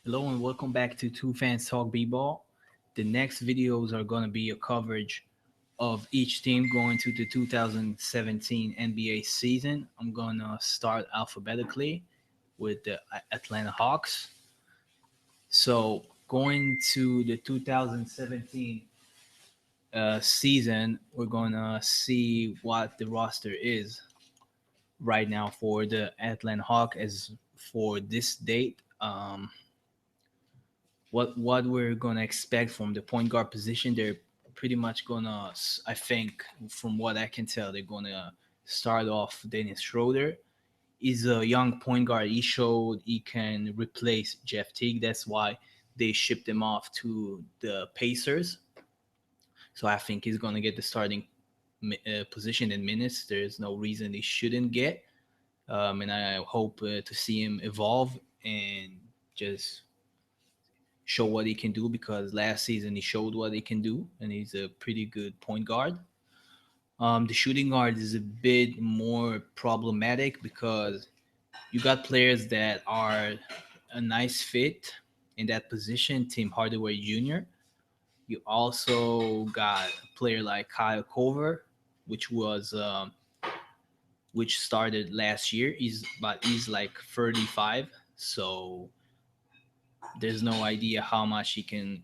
Hello and welcome back to Two Fans Talk B-Ball. The next videos are going to be a coverage of each team going to the 2017 NBA season. I'm going to start alphabetically with the Atlanta Hawks. So, going to the 2017 season, we're going to see what the roster is right now for the Atlanta Hawks as for this date. What we're gonna expect from the point guard position. They're pretty much gonna, I think, from what I can tell, they're gonna start off Dennis Schroeder. He's a young point guard. He showed he can replace Jeff Teague. That's why they shipped him off to the Pacers. So I think he's gonna get the starting position in minutes. There's no reason he shouldn't get. And I hope to see him evolve and just show what he can do because last season he showed what he can do and he's a pretty good point guard. The shooting guard is a bit more problematic because you got players that are a nice fit in that position. Tim Hardaway Jr. You also got a player like Kyle Korver, which was which started last year. He's like 35, so there's no idea how much he can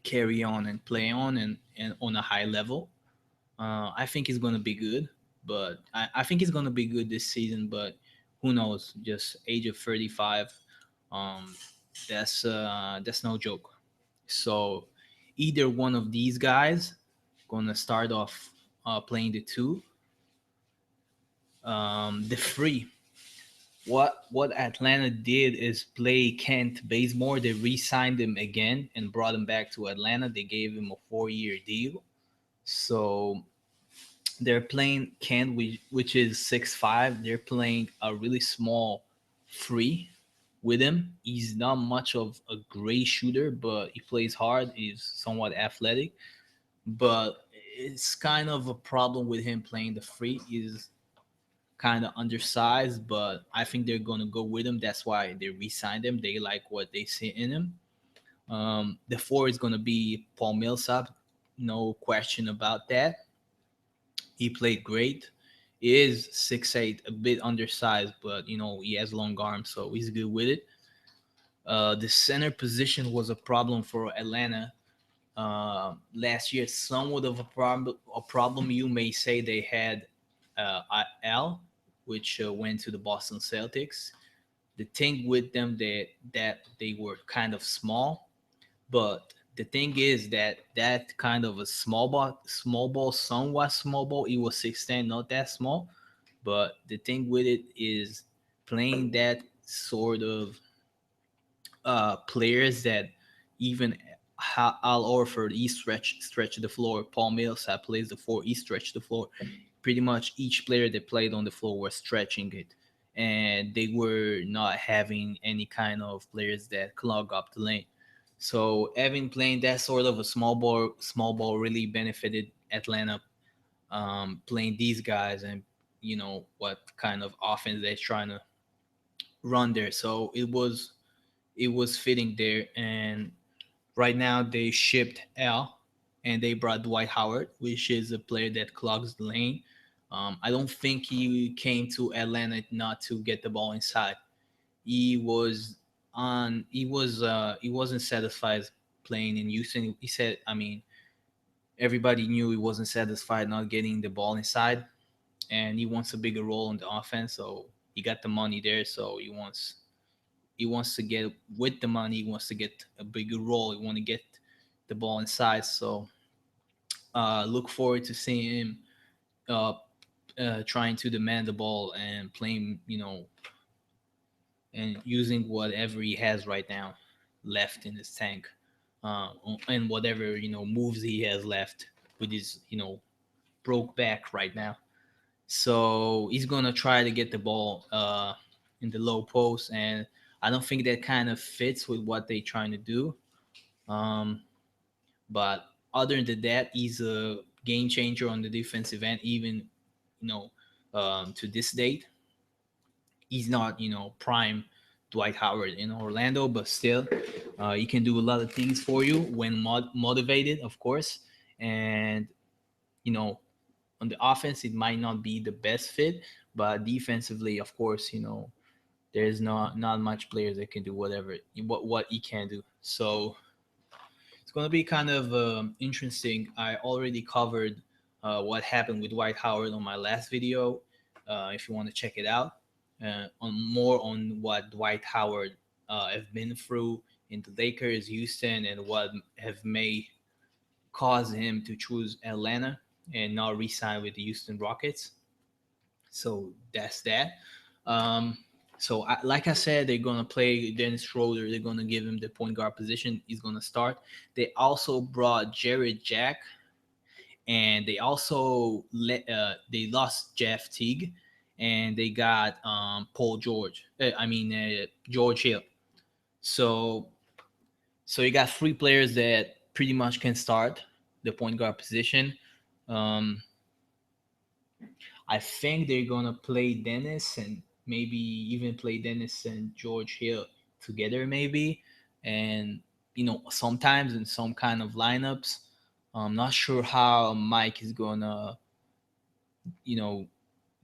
carry on and play on and on a high level. I think he's going to be good, but I think he's going to be good this season. But who knows? Just age of 35, um, that's no joke. So either one of these guys going to start off playing the two, the three. What Atlanta did is play Kent Bazemore. They re-signed him again and brought him back to Atlanta. They gave him a 4-year deal. So they're playing Kent, which is 6'5". They're playing a really small free with him. He's not much of a great shooter, but he plays hard. He's somewhat athletic, but it's kind of a problem with him playing the free. He's kind of undersized, but I think they're going to go with him. That's why they re-signed him. They like what they see in him. The four is going to be Paul Millsap. No question about that. He played great. He is 6'8", a bit undersized, but he has long arms, so he's good with it. The center position was a problem for Atlanta last year. Somewhat of a problem. A problem you may say they had Al, which went to the Boston Celtics. The thing with them that they were kind of small, but the thing is that kind of a small ball, somewhat small ball. It was 6'10", not that small. But the thing with it is playing that sort of players that even Al Orford, he stretch the floor. Paul Millsap plays the four, he stretched the floor. Pretty much each player that played on the floor was stretching it, and they were not having any kind of players that clog up the lane. So Evan playing that sort of a small ball really benefited Atlanta. Playing these guys and what kind of offense they're trying to run there. So it was fitting there. And right now they shipped L and they brought Dwight Howard, which is a player that clogs the lane. I don't think he came to Atlanta not to get the ball inside. He was he wasn't satisfied playing in Houston. He said, I mean, everybody knew he wasn't satisfied not getting the ball inside, and he wants a bigger role in the offense. So he got the money there, so he wants to get with the money. He wants to get a bigger role. He want to get the ball inside. So look forward to seeing him uh, trying to demand the ball and playing, and using whatever he has right now left in his tank, uh, and whatever moves he has left with his broke back right now. So he's gonna try to get the ball in the low post, and I don't think that kind of fits with what they're trying to do. Um, but other than that, he's a game changer on the defensive end. Even to this date, he's not prime. Dwight Howard in Orlando, but still, he can do a lot of things for you when motivated, of course. And you know, on the offense, it might not be the best fit, but defensively, of course, there's not much players that can do what he can do. So it's gonna be kind of interesting. I already covered what happened with Dwight Howard on my last video. If you want to check it out, on more on what Dwight Howard have been through in the Lakers, Houston, and what have may cause him to choose Atlanta and not re-sign with the Houston Rockets. So that's that. Um, like I said, they're gonna play Dennis Schroeder. They're gonna give him the point guard position. He's gonna start. They also brought Jared Jack, and they also they lost Jeff Teague, and they got Paul George. George Hill. So you got three players that pretty much can start the point guard position. Um, I think they're gonna play Dennis and maybe even play Dennis and George Hill together, maybe. And sometimes in some kind of lineups, I'm not sure how Mike is gonna, you know,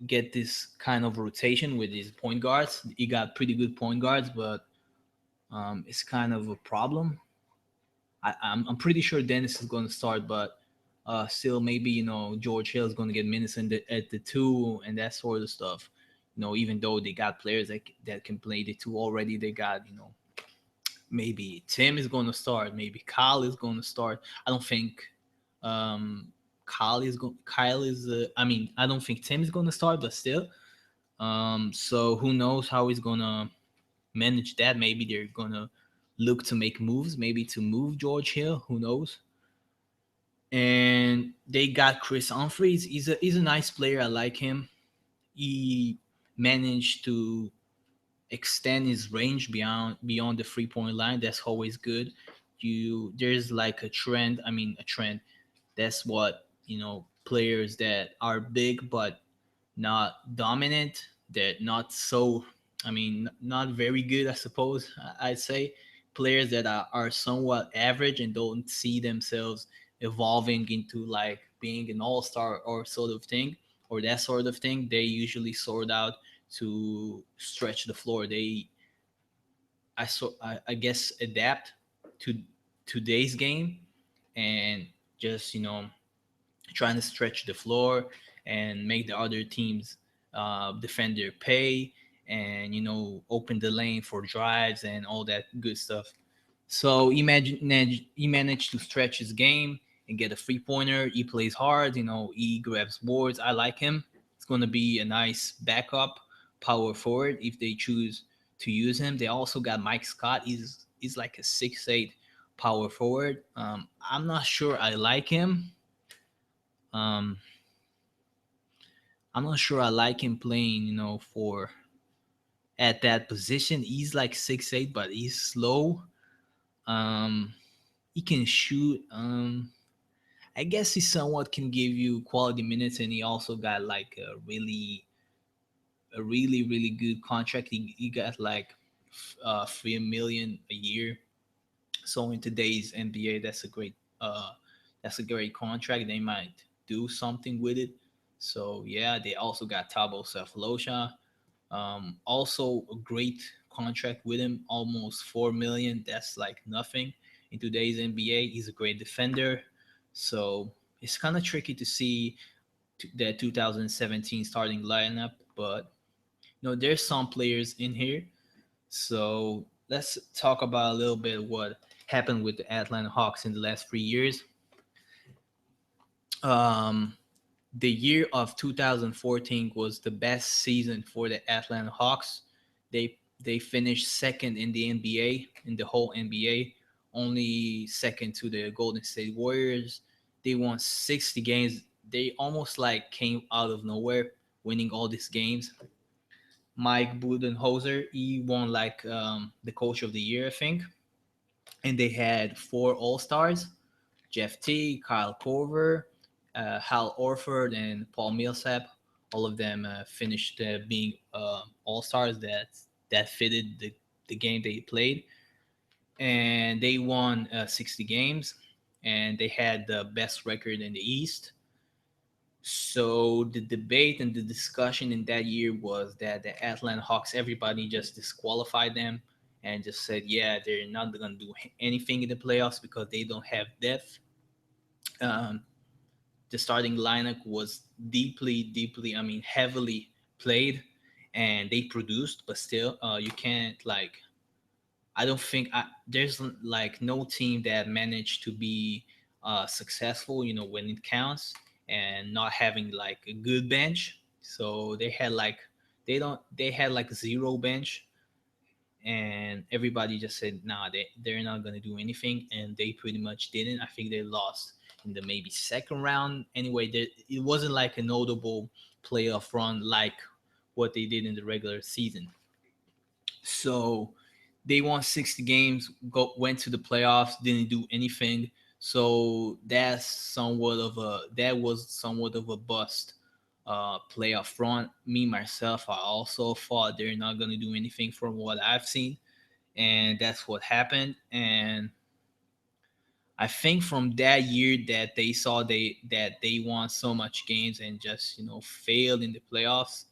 get this kind of rotation with his point guards. He got pretty good point guards, but it's kind of a problem. I'm pretty sure Dennis is going to start, but still maybe George Hill is going to get minutes at the two and that sort of stuff. Even though they got players that can play the two already, they got maybe Tim is going to start, maybe Kyle is going to start. I don't think um, Kyle is going. Kyle is. I don't think Tim is going to start, but still. So who knows how he's gonna manage that? Maybe they're gonna look to make moves, maybe to move George Hill. Who knows? And they got Chris Humphries. He's a nice player. I like him. He managed to extend his range beyond the 3 point line. That's always good. There's like a trend. A trend. That's what players that are big but not dominant. They're not so. Not very good. I suppose I'd say players that are somewhat average and don't see themselves evolving into like being an all-star or sort of thing or that sort of thing. They usually sort out to stretch the floor. I guess adapt to today's game and just trying to stretch the floor and make the other teams defend their pay and open the lane for drives and all that good stuff. So he managed to stretch his game and get a 3 pointer. He plays hard, he grabs boards. I like him. It's going to be a nice backup power forward if they choose to use him. They also got Mike Scott. He's like a 6'8" power forward. I'm not sure I like him. Um, I'm not sure I like him playing, for at that position. He's like 6'8", but he's slow. Um, he can shoot. I guess he somewhat can give you quality minutes, and he also got like a really good contract. He got like 3 million a year. So in today's NBA, that's a great contract. They might do something with it. So yeah, they also got Tabo Cephalosha. Also a great contract with him, almost 4 million. That's like nothing in today's NBA. He's a great defender. So it's kind of tricky to see the 2017 starting lineup, but there's some players in here. So let's talk about a little bit what happened with the Atlanta Hawks in the last 3 years. Um, the year of 2014 was the best season for the Atlanta Hawks. They finished second in the NBA, in the whole NBA, only second to the Golden State Warriors. They won 60 games. They almost like came out of nowhere, winning all these games. Mike Budenholzer, he won like the Coach of the Year, I think, and they had four All Stars: Jeff T, Kyle Korver, Hal Orford, and Paul Millsap. All of them finished being all stars that fitted the game they played, and they won 60 games, and they had the best record in the East. So the debate and the discussion in that year was that the Atlanta Hawks, everybody just disqualified them and just said, yeah, they're not going to do anything in the playoffs because they don't have depth. Um, the starting lineup was deeply, I mean, heavily played, and they produced, but still, you can't like. I don't think there's like no team that managed to be successful, when it counts, and not having like a good bench. So they had like zero bench, and everybody just said, nah, they're not gonna do anything, and they pretty much didn't. I think they lost in the maybe second round. Anyway, it wasn't like a notable playoff run like what they did in the regular season. So they won 60 games, went to the playoffs, didn't do anything. So that was somewhat of a bust playoff run. Me myself, I also thought they're not gonna do anything from what I've seen, and that's what happened. And I think from that year that they saw they won so much games and just failed in the playoffs.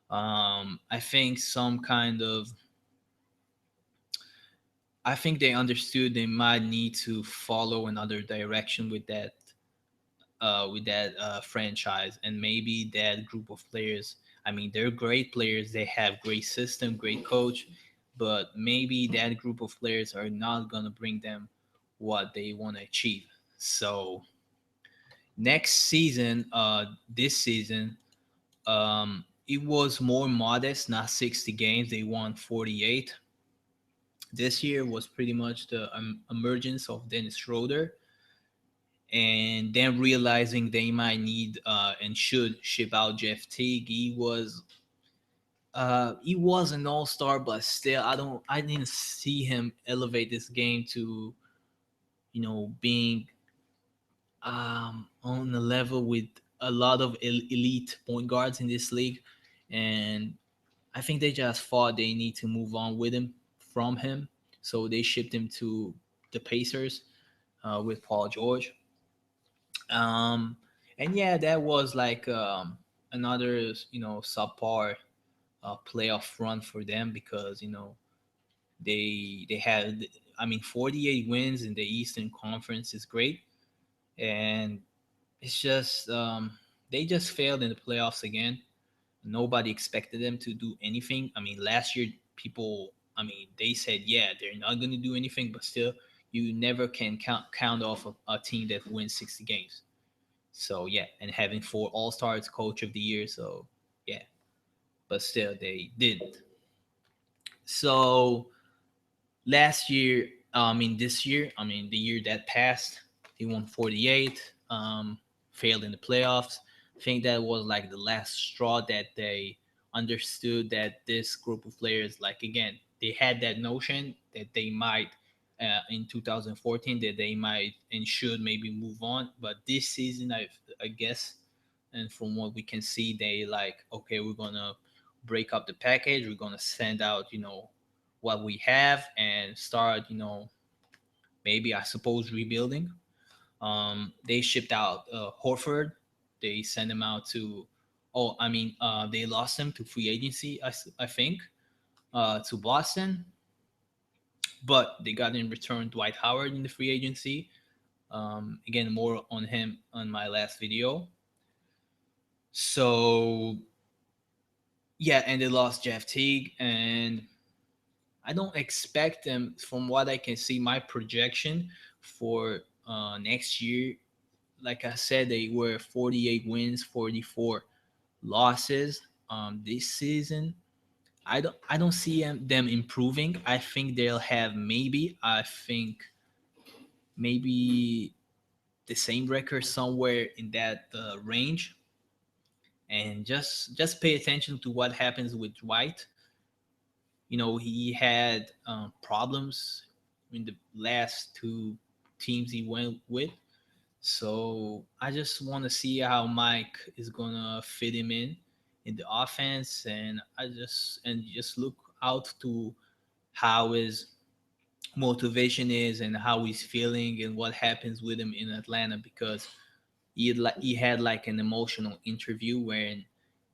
I think some kind of I think they understood they might need to follow another direction with that franchise, and maybe that group of players. I mean, they're great players. They have great system, great coach, but maybe that group of players are not gonna bring them what they want to achieve. So next season, this season, it was more modest, not 60 games. They won 48. This year was pretty much the emergence of Dennis Schroeder, and then realizing they might need and should ship out Jeff Teague. He was an all star, but still, I didn't see him elevate this game to being on the level with a lot of elite point guards in this league, and I think they just thought they need to move on with him from him, so they shipped him to the Pacers with Paul George. Um, and yeah, that was like another subpar playoff run for them because they had, I mean, 48 wins in the Eastern Conference is great, and it's just they just failed in the playoffs again. Nobody expected them to do anything. I mean, last year people, I mean, they said yeah they're not going to do anything, but still, you never can count off a team that wins 60 games. So yeah, and having four All Stars, Coach of the Year. So yeah, but still they didn't. So last year, I mean this year, I mean the year that passed, they won 48. Failed in the playoffs. I think that was like the last straw that they understood that this group of players, like again, they had that notion that they might in 2014 that they might and should maybe move on. But this season, I guess, and from what we can see, they like okay, we're gonna break up the package. We're gonna send out what we have and start maybe I suppose rebuilding. They shipped out Horford. They sent him out to. Oh, I mean, they lost him to free agency. I think to Boston, but they got in return Dwight Howard in the free agency. Again, more on him on my last video. So yeah, and they lost Jeff Teague, and I don't expect them. From what I can see, my projection for next year, like I said, they were 48 wins, 44 losses this season. I don't see them improving. I think they'll have maybe the same record somewhere in that range. And just pay attention to what happens with Dwight. He had problems in the last two teams he went with. So I just want to see how Mike is gonna fit him in the offense, and just look out to how his motivation is and how he's feeling and what happens with him in Atlanta, because he had like an emotional interview when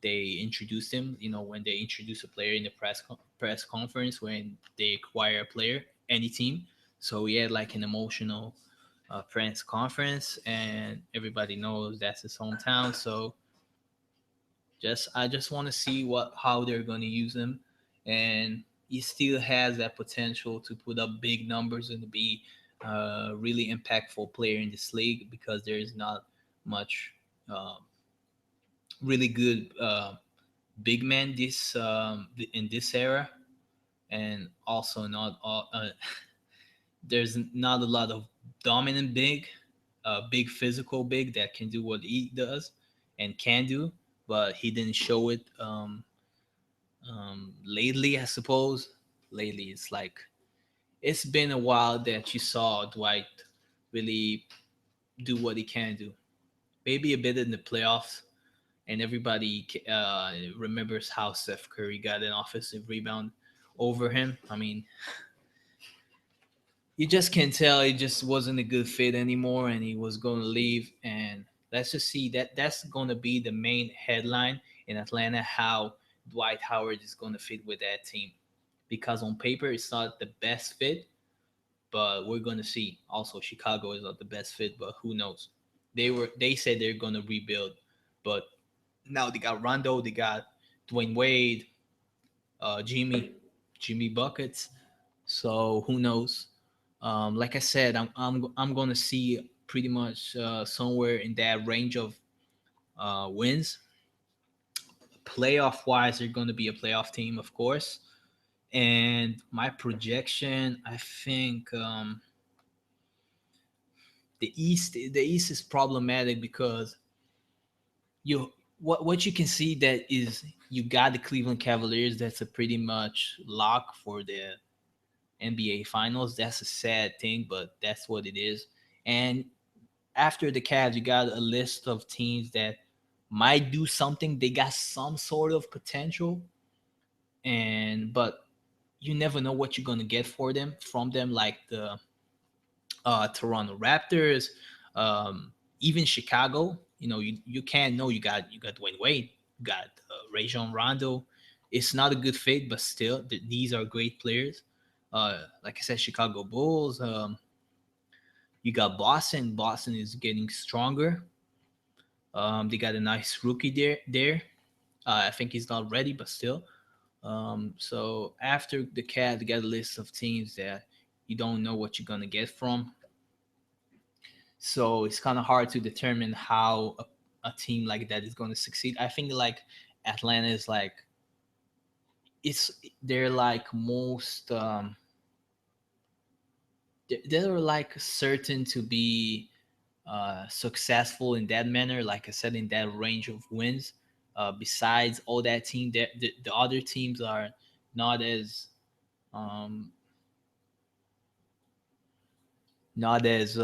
they introduced him. You know, when they introduce a player in the press conference when they acquire a player, any team. So he had like an emotional press conference, and everybody knows that's his hometown. So just I just want to see what how they're going to use him, and he still has that potential to put up big numbers and to be a really impactful player in this league, because there is not much um, really good big men in this era, and also not all, there's not a lot of dominant big, big physical big that can do what he does and can do, but he didn't show it. Lately, I suppose. Lately, it's like it's been a while that you saw Dwight really do what he can do. Maybe a bit in the playoffs, and everybody remembers how Steph Curry got an offensive rebound over him. I mean, you just can tell it just wasn't a good fit anymore, and he was going to leave. And let's just see that that's going to be the main headline in Atlanta: how Dwight Howard is going to fit with that team, because on paper it's not the best fit, but we're gonna see. Also, Chicago is not the best fit, but who knows? They said they're gonna rebuild, but now they got Rondo, they got Dwayne Wade, Jimmy buckets. So who knows? Like I said, I'm gonna see pretty much somewhere in that range of wins. Playoff wise, they're gonna be a playoff team, of course. And my projection, I think. The East is problematic because you what you can see that is you got the Cleveland Cavaliers. That's a pretty much lock for the NBA Finals. That's a sad thing, but that's what it is. And after the Cavs, you got a list of teams that might do something. They got some sort of potential, and but you never know what you're gonna get for them from them, like the Toronto Raptors, even Chicago. You know, you can't know you got Dwayne Wade, you got Rajon Rondo. It's not a good fit, but still, these are great players. Like I said, Chicago Bulls. You got Boston. Boston is getting stronger. They got a nice rookie there. I think he's not ready, but still. So after the Cavs, they got a list of teams that you don't know what you're gonna get from. So it's kind of hard to determine how a team like that is going to succeed. I think like Atlanta is like it's they're like most they're like certain to be successful in that manner. Like I said, in that range of wins. Besides all that team, the other teams are not as um, not as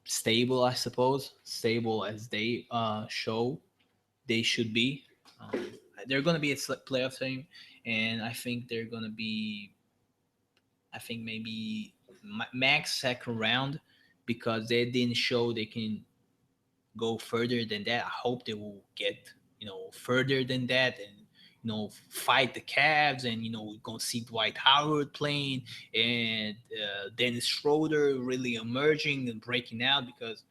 stable, I suppose, stable as they show they should be. Um, they're going to be a playoff team, and I think they're going to be, I think maybe max second round, because they didn't show they can go further than that. I hope they will get further than that, and fight the Cavs, and we're gonna see Dwight Howard playing, and Dennis Schroeder really emerging and breaking out, because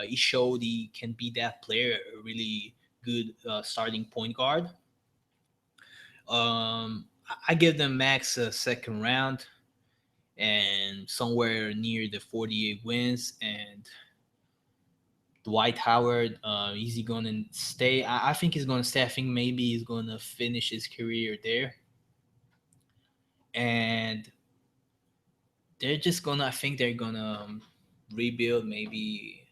he showed he can be that player, a really good starting point guard. I give them max a second round and somewhere near the 48 wins. And Dwight Howard, is he gonna stay? I think he's gonna stay. I think maybe he's gonna finish his career there, and they're just gonna. I think they're gonna rebuild. Maybe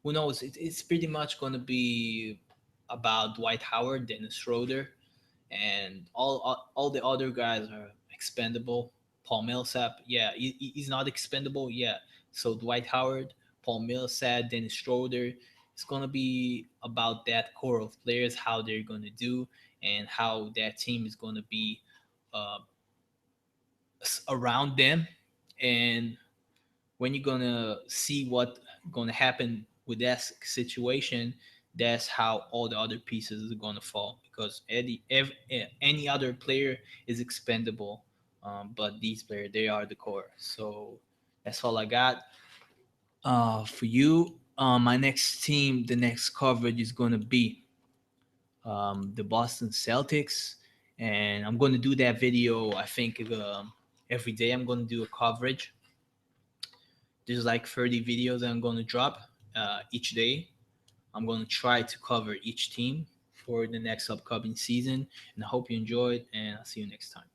who knows? It's pretty much gonna be about Dwight Howard, Dennis Schroeder, and all the other guys are expendable. Paul Millsap, yeah, he's not expendable, yeah. So Dwight Howard, Paul Millsap, Dennis Schroeder. It's gonna be about that core of players, how they're gonna do, and how that team is gonna be uh, around them, and when you're gonna see what gonna happen with that situation, that's how all the other pieces are gonna fall, because any other player is expendable, but these players, they are the core. So that's all I got for you. My next team, the next coverage is gonna be the Boston Celtics, and I'm gonna do that video. I think every day I'm gonna do a coverage. There's like 30 videos that I'm going to drop each day. I'm going to try to cover each team for the next upcoming season. And I hope you enjoyed, and I'll see you next time.